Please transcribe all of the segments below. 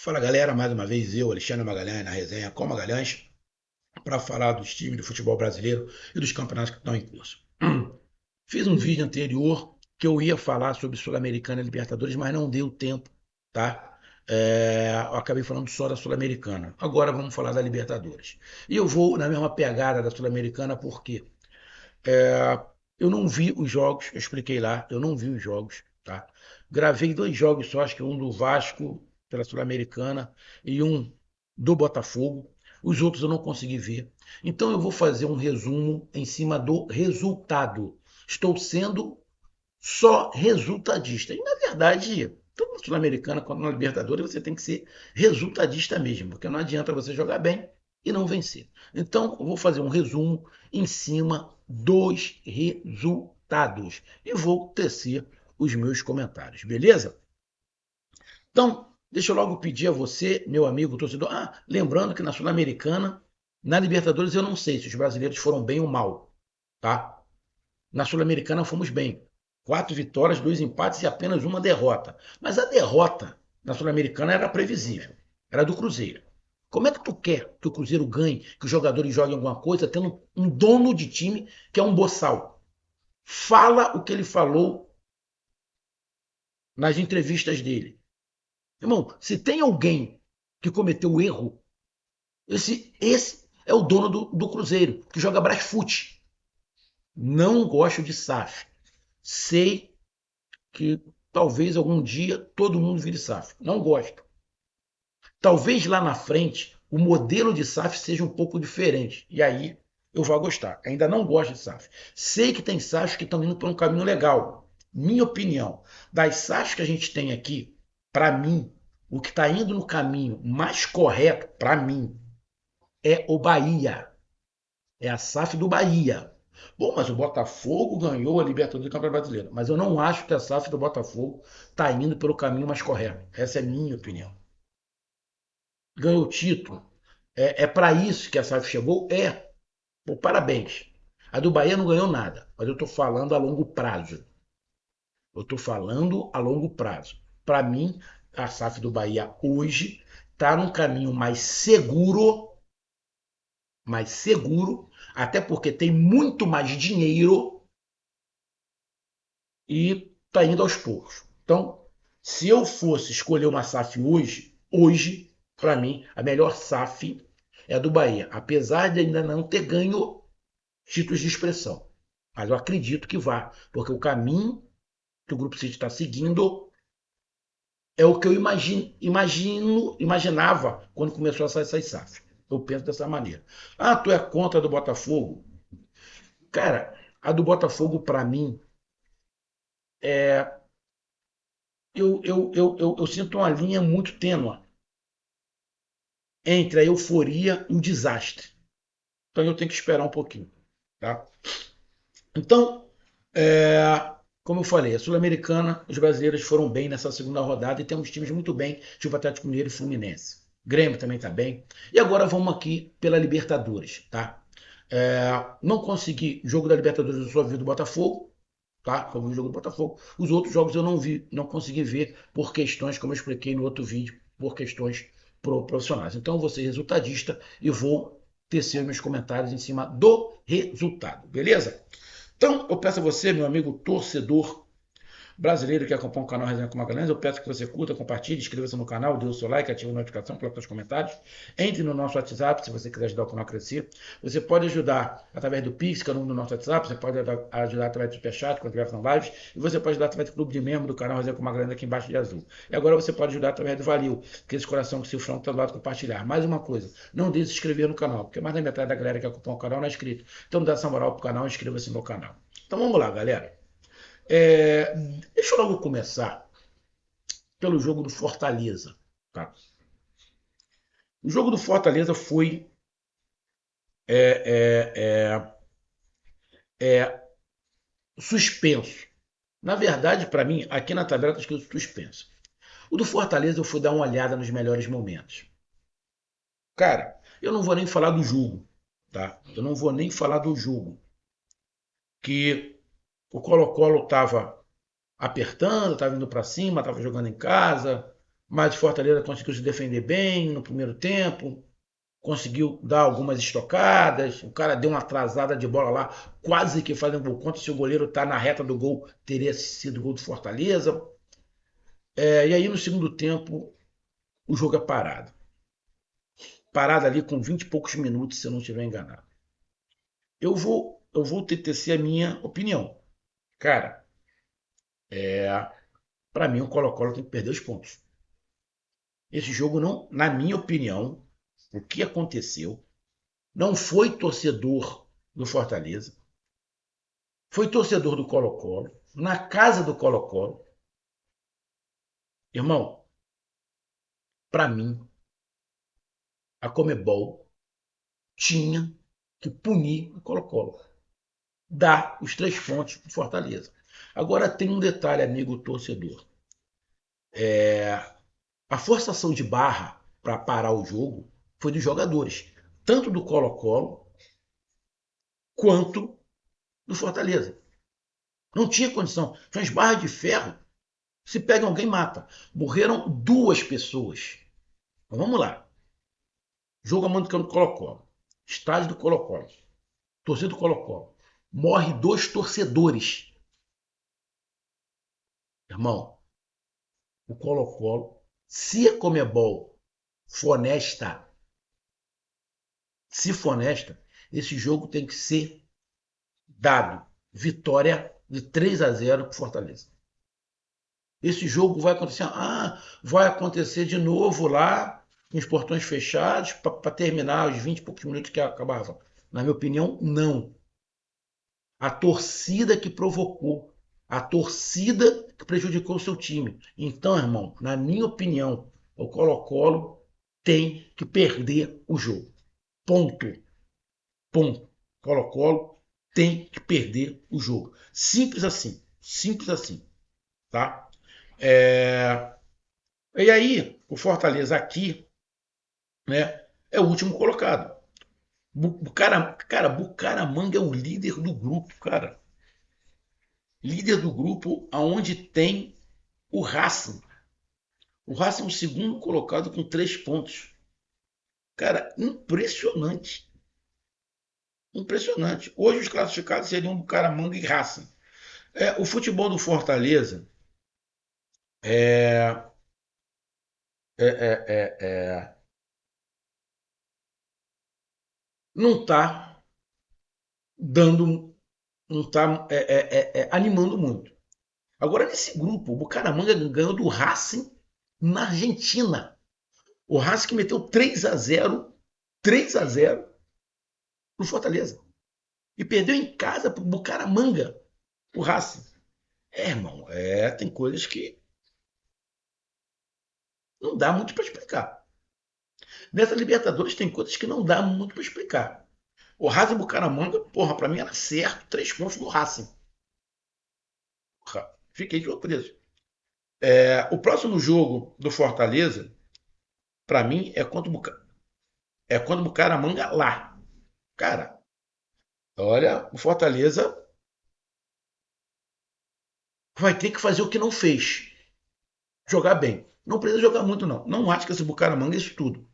Fala galera, mais uma vez eu, Alexandre Magalhães, na resenha com Magalhães, para falar dos times do futebol brasileiro e dos campeonatos que estão em curso. Fiz um vídeo anterior que eu ia falar sobre Sul-Americana e Libertadores, mas não deu tempo, tá? Eu acabei falando só da Sul-Americana. Agora vamos falar da Libertadores. E eu vou na mesma pegada da Sul-Americana porque eu não vi os jogos, eu expliquei lá, eu não vi os jogos, tá? Gravei dois jogos só, acho que um do Vasco pela Sul-Americana e um do Botafogo. Os outros eu não consegui ver. Então eu vou fazer um resumo em cima do resultado. Estou sendo só resultadista. E na verdade, tanto na Sul-Americana quanto na Libertadores, você tem que ser resultadista mesmo, porque não adianta você jogar bem e não vencer. Então, eu vou fazer um resumo em cima dos resultados e vou tecer os meus comentários, beleza? Então, deixa eu logo pedir a você, meu amigo torcedor. Lembrando que na Sul-Americana, na Libertadores, eu não sei se os brasileiros foram bem ou mal, tá? Na Sul-Americana fomos bem. 4 vitórias, 2 empates e apenas uma derrota. Mas a derrota na Sul-Americana era previsível. Era do Cruzeiro. Como é que tu quer que o Cruzeiro ganhe, que os jogadores joguem alguma coisa, tendo um dono de time que é um boçal? Fala o que ele falou nas entrevistas dele. Irmão, se tem alguém que cometeu o erro, esse é o dono do Cruzeiro, que joga Brasfoot. Não gosto de SAF. Sei que talvez algum dia todo mundo vire SAF. Não gosto. Talvez lá na frente o modelo de SAF seja um pouco diferente. E aí eu vou gostar. Ainda não gosto de SAF. Sei que tem SAFs que estão indo por um caminho legal. Minha opinião. Das SAFs que a gente tem aqui, para mim, o que está indo no caminho mais correto, para mim, é o Bahia. É a SAF do Bahia. Bom, mas o Botafogo ganhou a Libertadores do Campeonato Brasileiro. Mas eu não acho que a SAF do Botafogo está indo pelo caminho mais correto. Essa é a minha opinião. Ganhou o título. É para isso que a SAF chegou? É. Pô, parabéns. A do Bahia não ganhou nada. Mas eu estou falando a longo prazo. Eu estou falando a longo prazo. Para mim, a SAF do Bahia hoje está num caminho mais seguro, até porque tem muito mais dinheiro e está indo aos poucos. Então, se eu fosse escolher uma SAF hoje, para mim, a melhor SAF é a do Bahia, apesar de ainda não ter ganho títulos de expressão. Mas eu acredito que vá, porque o caminho que o Grupo City está seguindo é o que eu imaginava quando começou a sair essas SAF. Eu penso dessa maneira. Tu é contra a do Botafogo? Cara, a do Botafogo, para mim, é eu sinto uma linha muito tênue entre a euforia e o desastre. Então eu tenho que esperar um pouquinho. Tá? Então, como eu falei, a Sul-Americana, os brasileiros foram bem nessa segunda rodada e temos times muito bem, tipo Atlético Mineiro e Fluminense. Grêmio também está bem. E agora vamos aqui pela Libertadores. Tá? Não consegui jogo da Libertadores, eu só vi do Botafogo. Tá? Foi o jogo do Botafogo. Os outros jogos eu não vi, não consegui ver por questões, como eu expliquei no outro vídeo, por questões profissionais. Então eu vou ser resultadista e vou tecer meus comentários em cima do resultado, beleza? Então eu peço a você, meu amigo torcedor, brasileiro que acompanha o canal Resenha com Magalhães, eu peço que você curta, compartilhe, inscreva-se no canal, dê o seu like, ative a notificação, coloque seus comentários. Entre no nosso WhatsApp se você quiser ajudar o canal a crescer. Você pode ajudar através do Pix, que é o número do nosso WhatsApp, você pode ajudar através do Superchat, quando estiver fazendo lives, e você pode ajudar através do clube de membro do canal Resenha com Magalhães aqui embaixo de azul. E agora você pode ajudar através do Valeu, que é esse coração que o Cifrão está do lado compartilhar. Mais uma coisa, não deixe de se inscrever no canal, porque mais da metade da galera que acompanha o canal não é inscrito. Então dá essa moral pro canal e inscreva-se no canal. Então vamos lá, galera. É, Deixa eu logo começar pelo jogo do Fortaleza. Tá? O jogo do Fortaleza foi é, é, é, suspenso. Na verdade, para mim, aqui na tabela está escrito suspenso. O do Fortaleza eu fui dar uma olhada nos melhores momentos. Cara, eu não vou nem falar do jogo. Tá? Eu não vou nem falar do jogo. Que o Colo-Colo estava apertando, estava indo para cima, estava jogando em casa. mas o Fortaleza conseguiu se defender bem no primeiro tempo, conseguiu dar algumas estocadas, o cara deu uma atrasada de bola lá, quase que faz um gol contra, se o goleiro tá na reta do gol, teria sido gol do Fortaleza. E aí no segundo tempo, o jogo é parado. Parado ali com 20 e poucos minutos, se eu não estiver enganado. Eu vou tecer a minha opinião. Cara, para mim o Colo-Colo tem que perder os pontos. Esse jogo não, na minha opinião, o que aconteceu não foi torcedor do Fortaleza, foi torcedor do Colo-Colo, na casa do Colo-Colo. Irmão, para mim, a Comebol tinha que punir o Colo-Colo, dar os 3 pontos para Fortaleza. Agora tem um detalhe, amigo torcedor. A forçação de barra para parar o jogo foi dos jogadores, tanto do Colo-Colo quanto do Fortaleza. Não tinha condição. Tinha as barras de ferro. Se pega alguém, mata. Morreram 2 pessoas. Então, vamos lá. Jogo a mando do campo do Colo-Colo. Estádio do Colo-Colo. Torcida do Colo-Colo. Morre 2 torcedores. Irmão, o Colo-Colo, se a Comebol for honesta, se for honesta, esse jogo tem que ser dado. Vitória de 3-0 para o Fortaleza. Esse jogo vai acontecer. Vai acontecer de novo lá, com os portões fechados, para terminar os 20 e poucos minutos que acabava. Na minha opinião, não. A torcida que provocou. A torcida que prejudicou o seu time. Então, irmão, na minha opinião, o Colo-Colo tem que perder o jogo. Ponto. Ponto. Colo-Colo tem que perder o jogo. Simples assim. Simples assim. Tá? É... E aí, o Fortaleza aqui, né, é o último colocado. Bucaramanga é o líder do grupo, cara. Líder do grupo aonde tem o Racing. O Racing é o segundo colocado com 3 pontos. Cara, impressionante. Impressionante. Hoje os classificados seriam Bucaramanga e Racing. O futebol do Fortaleza é, é, não está dando, não está animando muito. Agora, nesse grupo, o Bucaramanga ganhou do Racing na Argentina. O Racing que meteu 3-0 pro Fortaleza. E perdeu em casa pro Bucaramanga, o Racing. Irmão, tem coisas que não dá muito para explicar. Nessa Libertadores tem coisas que não dá muito para explicar. O Racing Bucaramanga, porra, para mim era certo, 3 pontos do Racing. Porra, fiquei surpreso. O próximo jogo do Fortaleza, para mim, é contra o Bucaramanga lá. Cara, olha, o Fortaleza vai ter que fazer o que não fez. Jogar bem. Não precisa jogar muito, não. Não acho que esse Bucaramanga é isso tudo.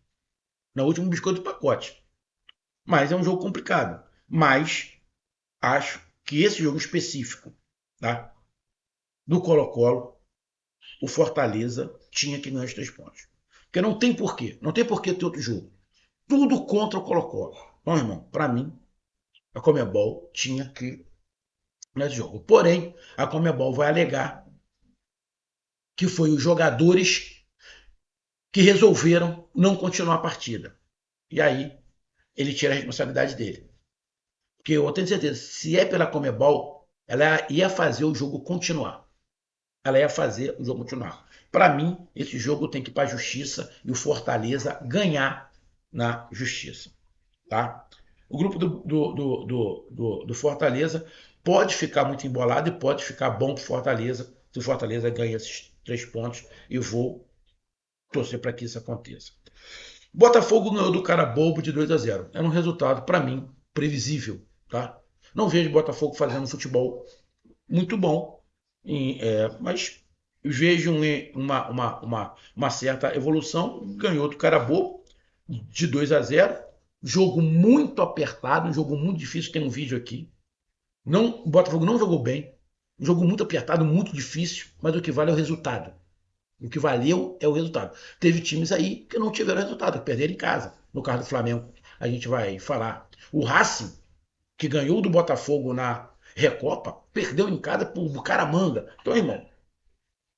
No último biscoito do pacote. Mas é um jogo complicado. Mas acho que esse jogo específico, tá? Do Colo-Colo, o Fortaleza tinha que ganhar os 3 pontos. Porque não tem porquê. Não tem porquê ter outro jogo. Tudo contra o Colo-Colo. Então, irmão, para mim, a Comebol tinha que nesse jogo. Porém, a Comebol vai alegar que foi os jogadores que resolveram não continuar a partida. E aí ele tira a responsabilidade dele. Porque eu tenho certeza, se é pela Comebol, ela ia fazer o jogo continuar. Ela ia fazer o jogo continuar. Para mim, esse jogo tem que ir para a justiça e o Fortaleza ganhar na justiça. Tá? O grupo do Fortaleza pode ficar muito embolado e pode ficar bom para o Fortaleza se o Fortaleza ganha esses 3 pontos. E vou torcer para que isso aconteça. Botafogo ganhou do cara bobo de 2-0. Era um resultado, para mim, previsível. Tá? Não vejo Botafogo fazendo futebol muito bom, mas vejo uma certa evolução. Ganhou do Carabobo de 2-0. Jogo muito apertado, um jogo muito difícil. Tem um vídeo aqui. Não, o Botafogo não jogou bem. Um jogo muito apertado, muito difícil, mas o que vale é o resultado. O que valeu é o resultado. Teve times aí que não tiveram resultado, que perderam em casa. No caso do Flamengo, a gente vai falar. O Racing, que ganhou do Botafogo na Recopa, perdeu em casa por Bucaramanga. Então, irmão,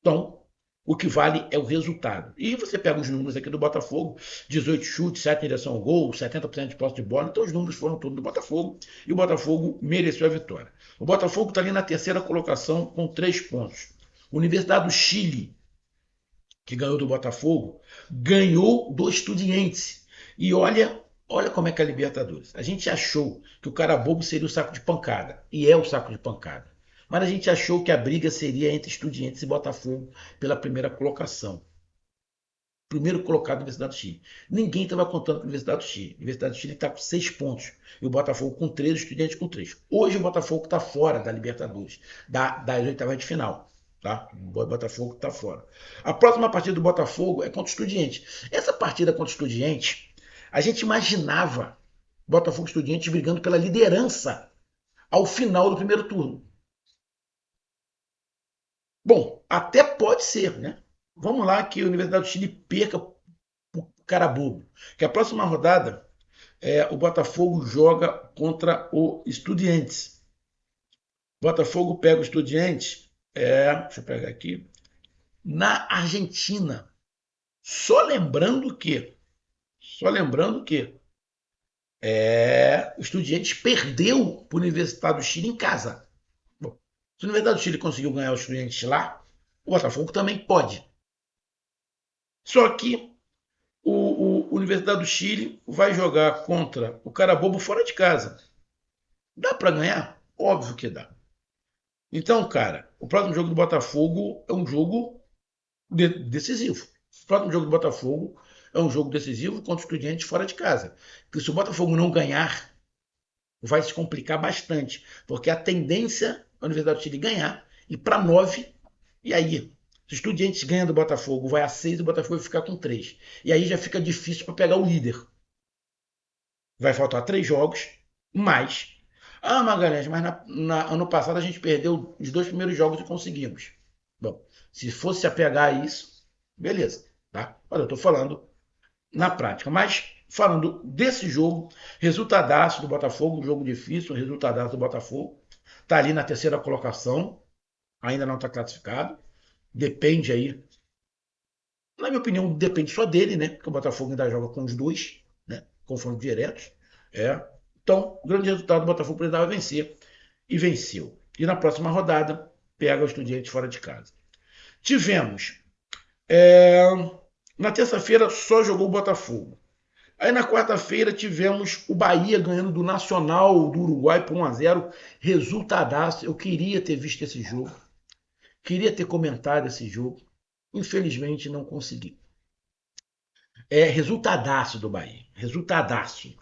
então, o que vale é o resultado. E você pega os números aqui do Botafogo: 18 chutes, 7 em direção ao gol, 70% de posse de bola. Então os números foram todos do Botafogo e o Botafogo mereceu a vitória. O Botafogo está ali na terceira colocação com 3 pontos. Universidade do Chile, que ganhou do Botafogo, ganhou do Estudiantes. E olha como é que é a Libertadores. A gente achou que o Carabobo seria o saco de pancada. E é o saco de pancada. Mas a gente achou que a briga seria entre Estudiantes e Botafogo pela primeira colocação. Primeiro colocado na Universidade do Chile. Ninguém estava contando com a Universidade do Chile. A Universidade do Chile está com 6 pontos. E o Botafogo com 3, o Estudiantes com 3. Hoje o Botafogo está fora da Libertadores, das oitavas de final. Tá? O Botafogo está fora. A próxima partida do Botafogo é contra o Estudiantes. Essa partida contra o Estudiantes, a gente imaginava Botafogo e Estudiantes brigando pela liderança ao final do primeiro turno. Bom, até pode ser, né? Vamos lá que a Universidade do Chile perca o Carabobo. Que a próxima rodada o Botafogo joga contra o Estudiantes. O Botafogo pega o Estudiantes, deixa eu pegar aqui, na Argentina. Só lembrando que o Estudiantes perdeu para a Universidade do Chile em casa. Bom, se a Universidade do Chile conseguiu ganhar o Estudiantes lá, o Botafogo também pode. Só que o Universidade do Chile vai jogar contra o Carabobo fora de casa. Dá para ganhar? Óbvio que dá. Então, cara, o próximo jogo do Botafogo é um jogo decisivo. O próximo jogo do Botafogo é um jogo decisivo contra o Estudiantes fora de casa. Porque se o Botafogo não ganhar, vai se complicar bastante. Porque a tendência é a Universidade do Chile ganhar e para 9, e aí? Se o Estudiantes ganha do Botafogo, vai a 6 e o Botafogo vai ficar com 3. E aí já fica difícil para pegar o líder. Vai faltar 3 jogos, mais. Ah, Magalhães, mas ano passado a gente perdeu os 2 primeiros jogos e conseguimos. Bom, se fosse apegar a isso, beleza, tá? Mas eu tô falando na prática. Mas, falando desse jogo, resultadaço do Botafogo, um jogo difícil, resultadaço do Botafogo. Tá ali na terceira colocação, ainda não está classificado. Depende aí. Na minha opinião, depende só dele, né? Porque o Botafogo ainda joga com os dois, né? Confronto diretos. Então, o grande resultado do Botafogo precisava vencer. E venceu. E na próxima rodada, pega o Estudiantes fora de casa. Tivemos. Na terça-feira só jogou o Botafogo. Aí na quarta-feira tivemos o Bahia ganhando do Nacional do Uruguai por 1-0. Resultadaço. Eu queria ter visto esse jogo. Queria ter comentado esse jogo. Infelizmente não consegui. Resultadaço do Bahia. Resultadaço.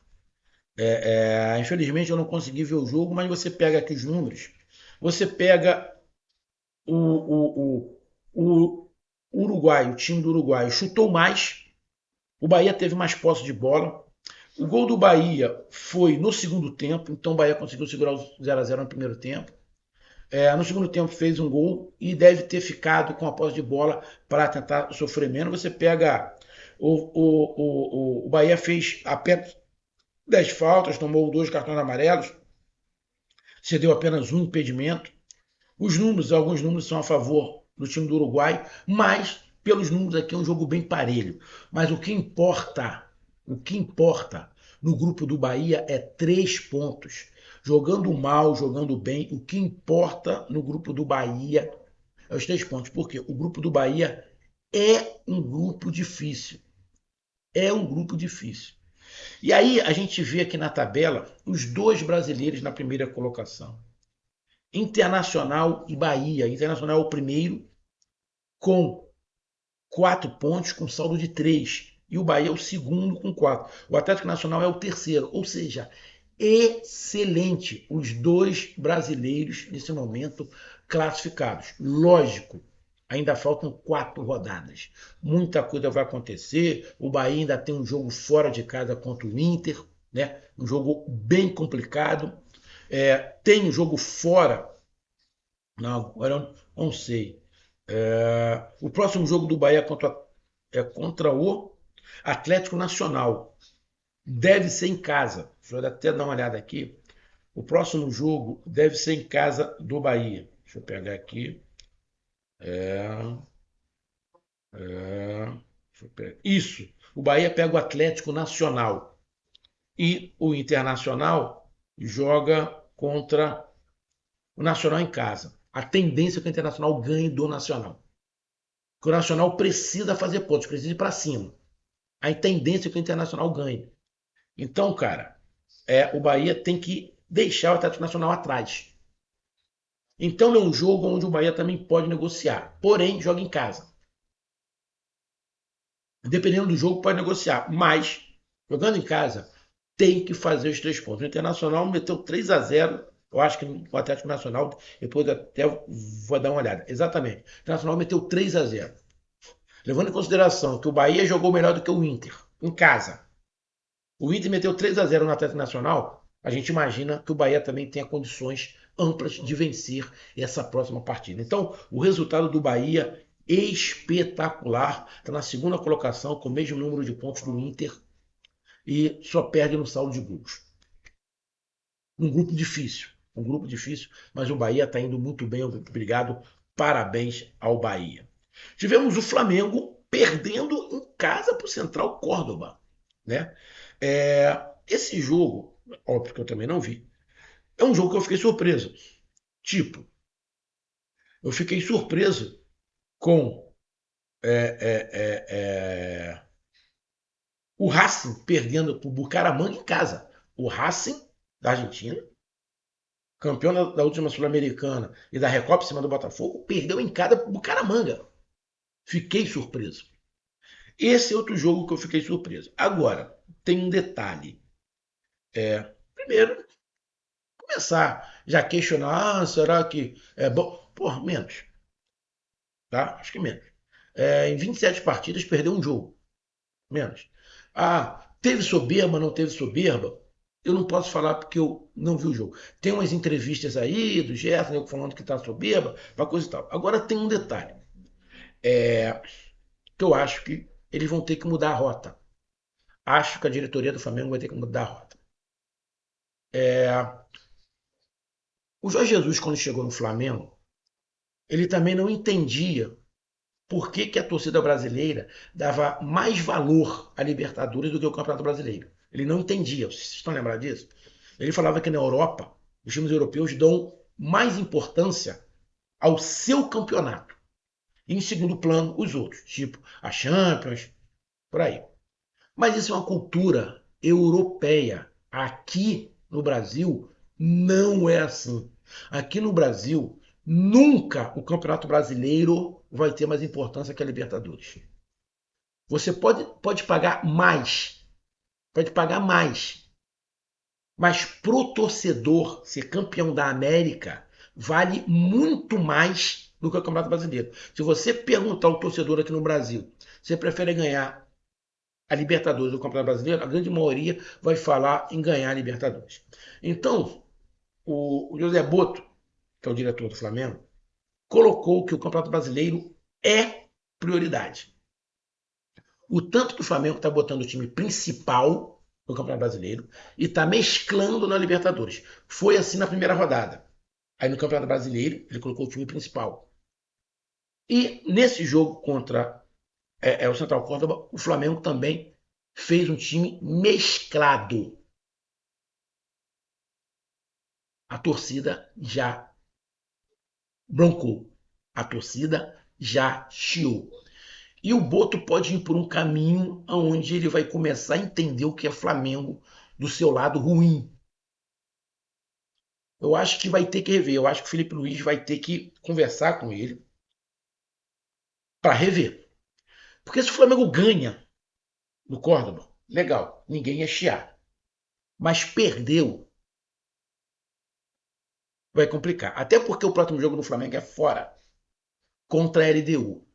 Infelizmente eu não consegui ver o jogo, mas você pega aqui os números. Você pega o Uruguai, o time do Uruguai chutou mais. O Bahia teve mais posse de bola. O gol do Bahia foi no segundo tempo, então o Bahia conseguiu segurar o 0-0 no primeiro tempo. No segundo tempo fez um gol e deve ter ficado com a posse de bola para tentar sofrer menos. Você pega o Bahia fez apenas 10 faltas, tomou 2 cartões amarelos, cedeu apenas um impedimento. Alguns números são a favor do time do Uruguai, mas pelos números aqui é um jogo bem parelho. Mas o que importa no grupo do Bahia é 3 pontos. Jogando mal, jogando bem, o que importa no grupo do Bahia é os 3 pontos. Porque o grupo do Bahia é um grupo difícil. É um grupo difícil. E aí a gente vê aqui na tabela os 2 brasileiros na primeira colocação. Internacional e Bahia. Internacional é o primeiro com 4 pontos, com saldo de 3. E o Bahia é o segundo com 4. O Atlético Nacional é o terceiro. Ou seja, excelente os 2 brasileiros nesse momento classificados. Lógico, Ainda faltam 4 rodadas. Muita coisa vai acontecer. O Bahia ainda tem um jogo fora de casa contra o Inter, né? Um jogo bem complicado. Tem um jogo fora. Não, agora eu não sei. O próximo jogo do Bahia é contra o Atlético Nacional. Deve ser em casa. Deixa eu até dar uma olhada aqui. O próximo jogo deve ser em casa do Bahia. Deixa eu pegar aqui. É, é, Isso. O Bahia pega o Atlético Nacional. E o Internacional joga contra o Nacional em casa. A tendência é que o Internacional ganhe do Nacional. Porque o Nacional precisa fazer pontos, precisa ir para cima. A tendência é que o Internacional ganhe. Então, cara, o Bahia tem que deixar o Atlético Nacional atrás. Então é um jogo onde o Bahia também pode negociar. Porém, joga em casa. Dependendo do jogo, pode negociar. Mas, jogando em casa, tem que fazer os 3 pontos. O Internacional meteu 3-0. Eu acho que o Atlético Nacional, depois até vou dar uma olhada. Exatamente. O Internacional meteu 3-0. Levando em consideração que o Bahia jogou melhor do que o Inter, em casa. O Inter meteu 3-0 no Atlético Nacional. A gente imagina que o Bahia também tenha condições amplas de vencer essa próxima partida. Então, o resultado do Bahia espetacular. Está na segunda colocação, com o mesmo número de pontos do Inter, e só perde no saldo de gols. Um grupo difícil, mas o Bahia está indo muito bem, obrigado, parabéns ao Bahia. Tivemos o Flamengo perdendo em casa para o Central Córdoba, né? Esse jogo, óbvio que eu também não vi, é um jogo que eu fiquei surpreso. Tipo, eu fiquei surpreso com é, é, é, o Racing perdendo para o Bucaramanga em casa. O Racing da Argentina, campeão da última Sul-Americana e da Recopa em cima do Botafogo, perdeu em casa para o Bucaramanga. Fiquei surpreso. Esse é outro jogo que eu fiquei surpreso. Agora, tem um detalhe. Primeiro, começar já a questionar, será que é bom? Porra, menos. Tá? Acho que menos. Em 27 partidas, perdeu um jogo. Menos. Teve soberba, não teve soberba? Eu não posso falar porque eu não vi o jogo. Tem umas entrevistas aí do Gerson falando que tá soberba, uma coisa e tal. Agora tem um detalhe. Que eu acho que eles vão ter que mudar a rota. Acho que a diretoria do Flamengo vai ter que mudar a rota. O Jorge Jesus, quando chegou no Flamengo, ele também não entendia por que a torcida brasileira dava mais valor à Libertadores do que ao Campeonato Brasileiro. Ele não entendia. Vocês estão lembrados disso? Ele falava que na Europa, os times europeus dão mais importância ao seu campeonato. E em segundo plano, os outros, tipo a Champions, por aí. Mas isso é uma cultura europeia. Aqui no Brasil não é assim. Aqui no Brasil, nunca o Campeonato Brasileiro vai ter mais importância que a Libertadores. Você pode pagar mais, mas pro torcedor ser campeão da América vale muito mais do que o Campeonato Brasileiro. Se você perguntar ao torcedor aqui no Brasil, você prefere ganhar a Libertadores do Campeonato Brasileiro, a grande maioria vai falar em ganhar a Libertadores. Então, o José Boto, que é o diretor do Flamengo, colocou que o Campeonato Brasileiro é prioridade. O tanto que o Flamengo está botando o time principal no Campeonato Brasileiro e está mesclando na Libertadores. Foi assim na primeira rodada. Aí no Campeonato Brasileiro, ele colocou o time principal. E nesse jogo contra o Central Córdoba, o Flamengo também fez um time mesclado. A torcida já broncou. A torcida já chiou. E o Boto pode ir por um caminho onde ele vai começar a entender o que é Flamengo do seu lado ruim. Eu acho que vai ter que rever. Eu acho que o Felipe Luiz vai ter que conversar com ele para rever. Porque se o Flamengo ganha no Córdoba, legal, ninguém ia chiar. Mas perdeu, vai complicar. Até porque o próximo jogo do Flamengo é fora. contra a LDU.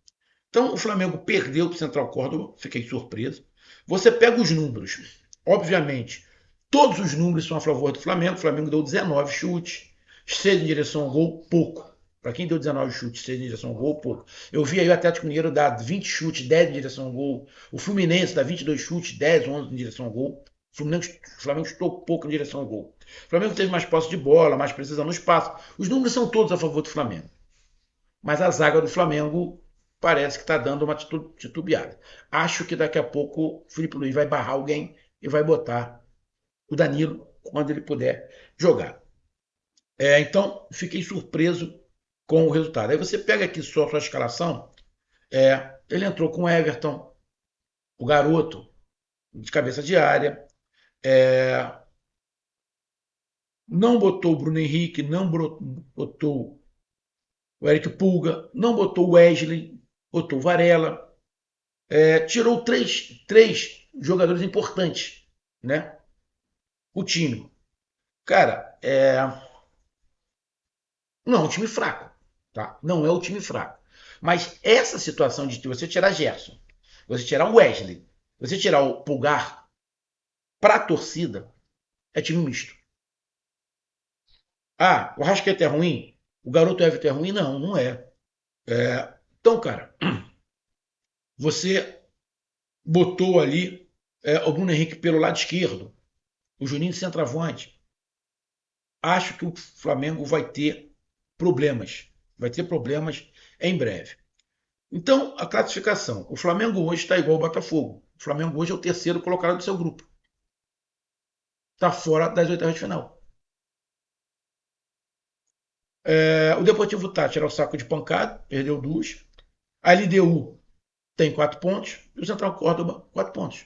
Então, o Flamengo perdeu para o Central Córdoba, fiquei surpreso. Você pega os números, obviamente, todos os números são a favor do Flamengo. O Flamengo deu 19 chutes, 6 em direção ao gol, pouco. Para quem deu 19 chutes, 6 em direção ao gol, pouco. Eu vi aí o Atlético Mineiro dar 20 chutes, 10 em direção ao gol. O Fluminense dá 22 chutes, 10, 11 em direção ao gol. O Flamengo chutou pouco em direção ao gol. O Flamengo teve mais posse de bola, mais precisão no espaço. Os números são todos a favor do Flamengo. Mas a zaga do Flamengo parece que está dando uma titubeada. Acho que daqui a pouco o Felipe Luiz vai barrar alguém e vai botar o Danilo quando ele puder jogar. Então, fiquei surpreso com o resultado. Aí você pega aqui só a sua escalação. Ele entrou com o Everton, o garoto, de cabeça de área. Não botou o Bruno Henrique, não botou o Eric Pulga, não botou o Wesley, botou o Varela. Tirou três jogadores importantes, né? O time. Cara, não é um time fraco, tá? Não é um time fraco. Mas essa situação de você tirar Gerson, você tirar o Wesley, você tirar o Pulgar para a torcida, é time misto. Ah, o Rascaeta é ruim? O garoto Everton é ruim? Não, não é. Então, cara, você botou ali o Bruno Henrique pelo lado esquerdo, o Juninho de centroavante. Acho que o Flamengo vai ter problemas. Vai ter problemas em breve. Então, a classificação. O Flamengo hoje está igual ao Botafogo. O Flamengo hoje é o terceiro colocado do seu grupo. Está fora das oitavas de final. O Deportivo Tátira é o saco de pancada, perdeu duas. A LDU tem 4 pontos. E o Central Córdoba, 4 pontos.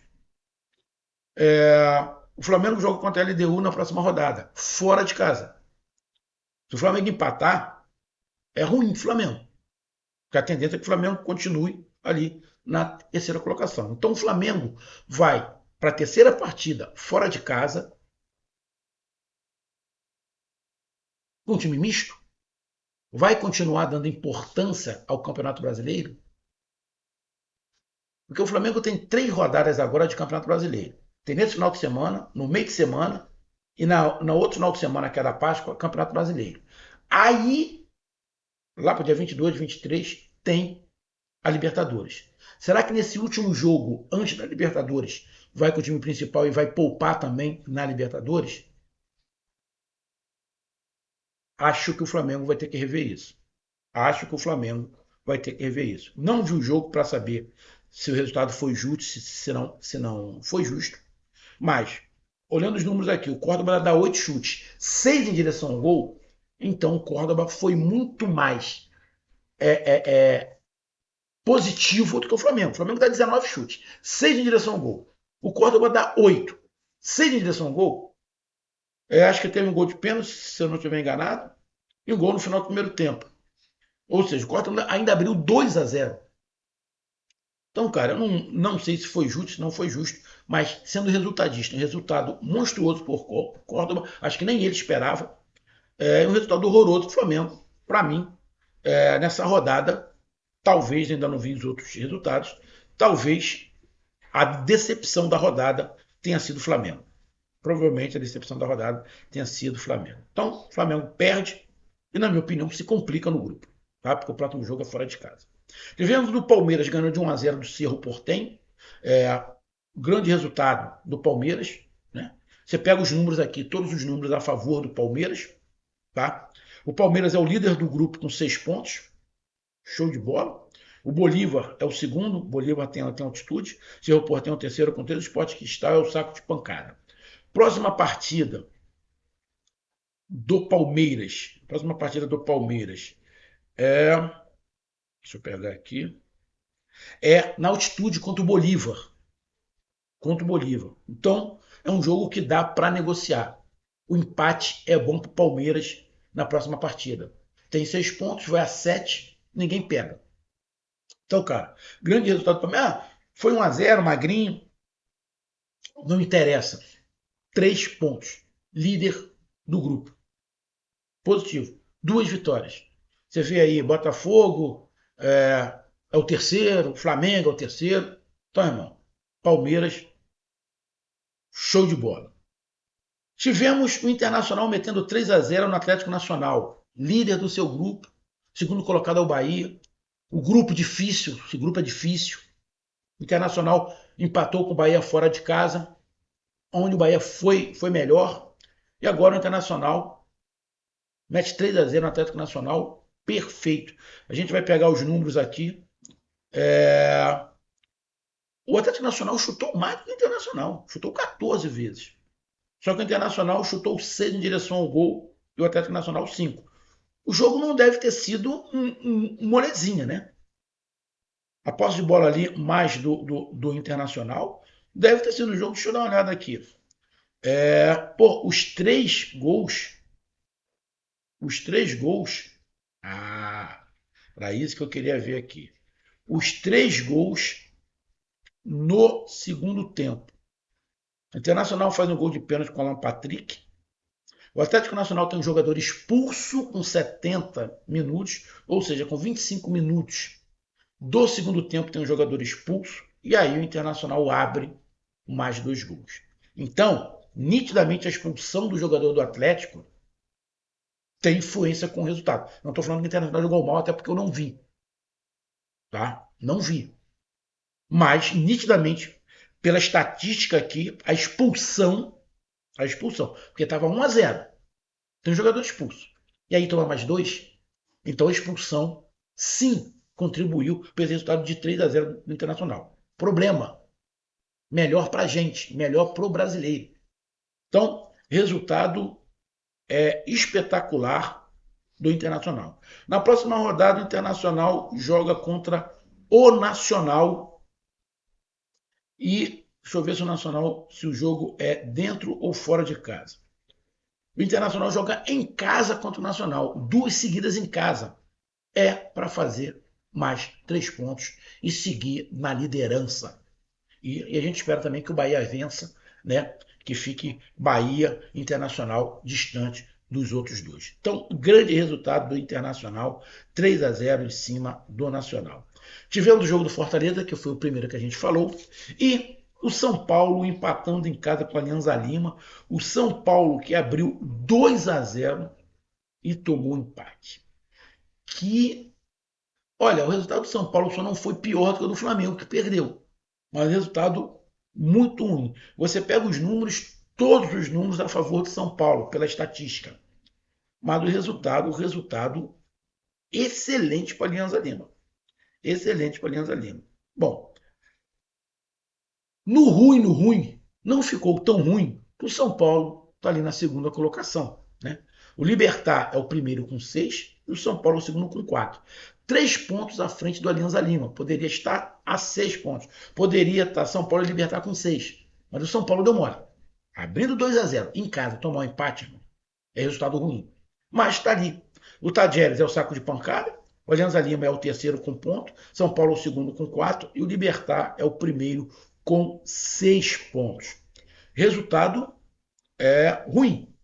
O Flamengo joga contra a LDU na próxima rodada, fora de casa. Se o Flamengo empatar, é ruim pro Flamengo. Porque a tendência é que o Flamengo continue ali na terceira colocação. Então o Flamengo vai para a terceira partida fora de casa, com um time misto, vai continuar dando importância ao Campeonato Brasileiro, porque o Flamengo tem 3 rodadas agora de Campeonato Brasileiro. Tem nesse final de semana, no meio de semana, e na outro final de semana, que é da Páscoa, Campeonato Brasileiro. Aí, lá para o dia 22, 23, tem a Libertadores. Será que nesse último jogo, antes da Libertadores, vai com o time principal e vai poupar também na Libertadores? Acho que o Flamengo vai ter que rever isso. Acho que o Flamengo vai ter que rever isso. Não vi o jogo para saber se o resultado foi justo, se não foi justo. Mas, olhando os números aqui, o Córdoba dá 8 chutes, 6 em direção ao gol. Então o Córdoba foi muito mais positivo do que o Flamengo. O Flamengo dá 19 chutes, 6 em direção ao gol. O Córdoba dá 8, 6 em direção ao gol. Acho que teve um gol de pênalti, se eu não estiver enganado, e um gol no final do primeiro tempo. Ou seja, o Córdoba ainda abriu 2-0. Então, cara, eu não sei se foi justo, se não foi justo, mas sendo resultadista, um resultado monstruoso por Córdoba, acho que nem ele esperava, um resultado horroroso do Flamengo, para mim, nessa rodada, talvez, ainda não vi os outros resultados, talvez a decepção da rodada tenha sido o Flamengo. Provavelmente a decepção da rodada tenha sido o Flamengo. Então, o Flamengo perde e, na minha opinião, se complica no grupo, tá? Porque o próximo jogo é fora de casa. Tivemos do Palmeiras ganhando de 1-0 do Cerro Porteño. Grande resultado do Palmeiras. Né? Você pega os números aqui, todos os números a favor do Palmeiras. Tá? O Palmeiras é o líder do grupo com 6 pontos. Show de bola. O Bolívar é o segundo. O Bolívar tem altitude. Cerro Porteño é o terceiro com 3. O Sport Cristal é o saco de pancada. Próxima partida do Palmeiras. Deixa eu pegar aqui. Na altitude contra o Bolívar. Então, é um jogo que dá para negociar. O empate é bom para o Palmeiras na próxima partida. Tem 6 pontos, vai a 7, ninguém pega. Então, cara, grande resultado do Palmeiras. Foi 1-0, magrinho. Não interessa. 3 pontos. Líder do grupo. Positivo. 2 vitórias. Você vê aí Botafogo, é o terceiro, o Flamengo é o terceiro. Então, irmão, Palmeiras, show de bola. Tivemos o Internacional metendo 3-0 no Atlético Nacional, líder do seu grupo, segundo colocado é o Bahia. O grupo difícil, esse grupo é difícil. O Internacional empatou com o Bahia fora de casa, onde o Bahia foi melhor. E agora o Internacional mete 3-0 no Atlético Nacional, perfeito. A gente vai pegar os números aqui. O Atlético Nacional chutou mais do que o Internacional, chutou 14 vezes. Só que o Internacional chutou 6 em direção ao gol e o Atlético Nacional 5. O jogo não deve ter sido molezinha, né? A posse de bola ali, mais do Internacional, deve ter sido um jogo. Deixa eu dar uma olhada aqui. Os três gols. Os três gols. Era isso que eu queria ver aqui. Os três gols no segundo tempo. O Internacional faz um gol de pênalti com o Alan Patrick. O Atlético Nacional tem um jogador expulso com 70 minutos, ou seja, com 25 minutos do segundo tempo tem um jogador expulso, e aí o Internacional abre mais 2 gols. Então, nitidamente a expulsão do jogador do Atlético tem influência com o resultado. Não estou falando que o Internacional jogou mal, até porque eu não vi. Tá? Não vi. Mas, nitidamente, pela estatística aqui, a expulsão, porque estava 1-0, tem um jogador expulso. E aí toma mais 2, então a expulsão, sim, contribuiu para esse resultado de 3-0 no Internacional. Problema. Melhor para a gente, melhor para o brasileiro. Então, resultado espetacular do Internacional. Na próxima rodada, o Internacional joga contra o Nacional. E deixa eu ver se o Nacional, se o jogo é dentro ou fora de casa. O Internacional joga em casa contra o Nacional, 2 seguidas em casa. É para fazer mais 3 pontos e seguir na liderança. E a gente espera também que o Bahia vença, né? Que fique Bahia Internacional distante dos outros dois. Então, grande resultado do Internacional, 3-0 em cima do Nacional. Tivemos o jogo do Fortaleza, que foi o primeiro que a gente falou, e o São Paulo empatando em casa com a Alianza Lima. O São Paulo que abriu 2-0 e tomou empate. Olha, o resultado do São Paulo só não foi pior do que o do Flamengo, que perdeu. Mas resultado muito ruim. Você pega os números, todos os números a favor de São Paulo, pela estatística. Mas o resultado excelente para a Alianza Lima. Excelente para a Alianza Lima. Bom, no ruim, não ficou tão ruim que o São Paulo está ali na segunda colocação. Né? O Libertar é o primeiro com 6 e o São Paulo é o segundo com 4. 3 pontos à frente do Alianza Lima. Poderia estar a 6 pontos. Poderia estar São Paulo e Libertar com 6. Mas o São Paulo deu mole. Abrindo 2-0 em casa, tomar um empate, irmão, é resultado ruim. Mas está ali. O Tadjeres é o saco de pancada. O Alianza Lima é o terceiro com ponto. São Paulo é o segundo com 4. E o Libertar é o primeiro com 6 pontos. Resultado ruim.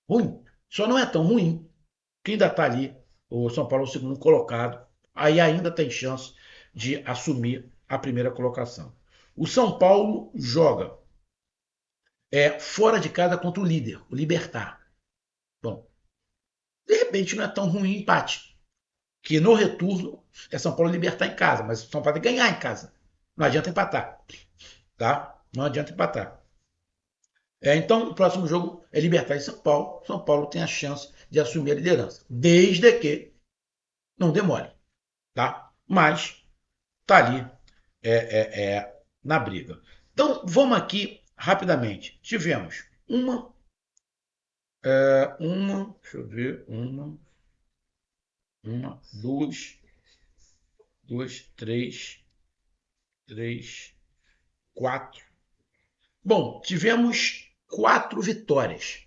Ruim. Só não é tão ruim que ainda está ali o São Paulo, o segundo colocado. Aí ainda tem chance de assumir a primeira colocação. O São Paulo joga fora de casa contra o líder, o Libertar. Bom, de repente não é tão ruim o empate. Que no retorno é São Paulo Libertar em casa, mas São Paulo tem que ganhar em casa. Não adianta empatar. Tá? Não adianta empatar. Então, o próximo jogo é Libertar em São Paulo. São Paulo tem a chance de assumir a liderança, desde que não demore. Tá? Mas tá ali na briga. Então, vamos aqui rapidamente. Tivemos deixa eu ver, duas, três, quatro. Bom, tivemos 4 vitórias.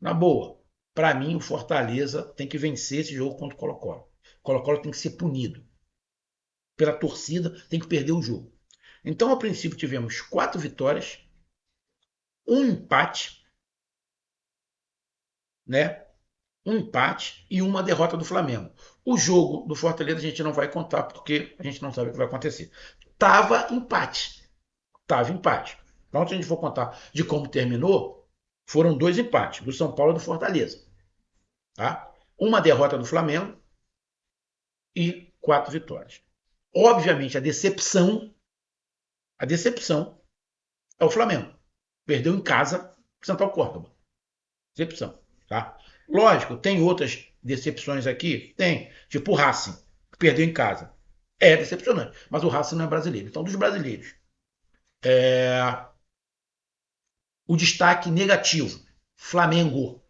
Na boa, para mim o Fortaleza tem que vencer esse jogo contra o Colo-Colo. O Colo-Colo tem que ser punido. Pela torcida, tem que perder o jogo. Então, a princípio, tivemos 4 vitórias, um empate, né? Um empate e uma derrota do Flamengo. O jogo do Fortaleza a gente não vai contar porque a gente não sabe o que vai acontecer. Tava empate. Tava empate. Então, se a gente for contar de como terminou, foram dois empates, do São Paulo e do Fortaleza. Tá? Uma derrota do Flamengo e 4 vitórias. Obviamente, a decepção é o Flamengo. Perdeu em casa para Central Córdoba. Decepção. Tá? Lógico, tem outras decepções aqui? Tem. Tipo o Racing, que perdeu em casa. É decepcionante. Mas o Racing não é brasileiro. Então, dos brasileiros, o destaque negativo: Flamengo.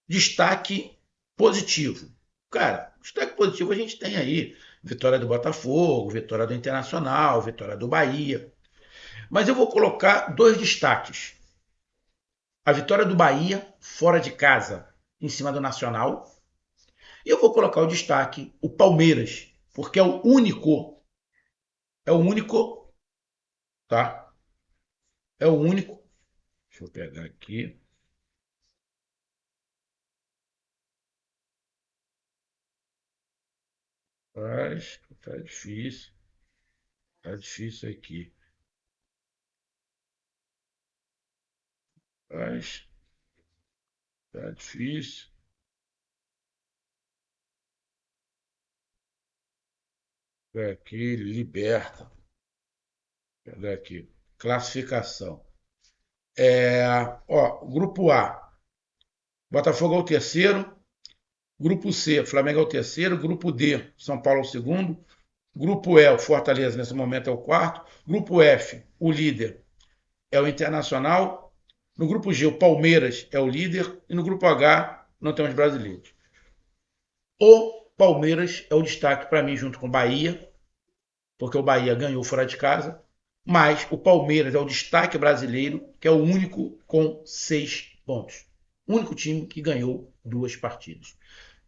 Destaque positivo. Cara, destaque positivo a gente tem aí. Vitória do Botafogo, vitória do Internacional, vitória do Bahia. Mas eu vou colocar dois destaques. A vitória do Bahia, fora de casa, em cima do Nacional. E eu vou colocar o destaque, o Palmeiras, porque é o único, tá? É o único. Deixa eu pegar aqui. Mas tá difícil aqui. Mas tá difícil. Pegar aqui, liberta. Pegar aqui. Classificação. Grupo A, Botafogo é o terceiro. Grupo C, Flamengo é o terceiro. Grupo D, São Paulo é o segundo. Grupo E, o Fortaleza nesse momento é o quarto. Grupo F, o líder é o Internacional. No grupo G, o Palmeiras é o líder. E no grupo H, não temos brasileiros. O Palmeiras é o destaque para mim, junto com o Bahia, porque o Bahia ganhou fora de casa. Mas o Palmeiras é o destaque brasileiro, que é o único com 6 pontos. O único time que ganhou 2 partidas.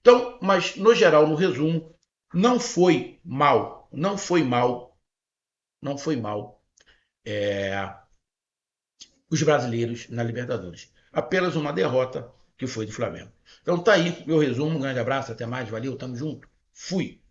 Então, mas no geral, no resumo, não foi mal, não foi mal, não foi mal os brasileiros na Libertadores. Apenas uma derrota que foi do Flamengo. Então tá aí meu resumo, um grande abraço, até mais, valeu, tamo junto, fui.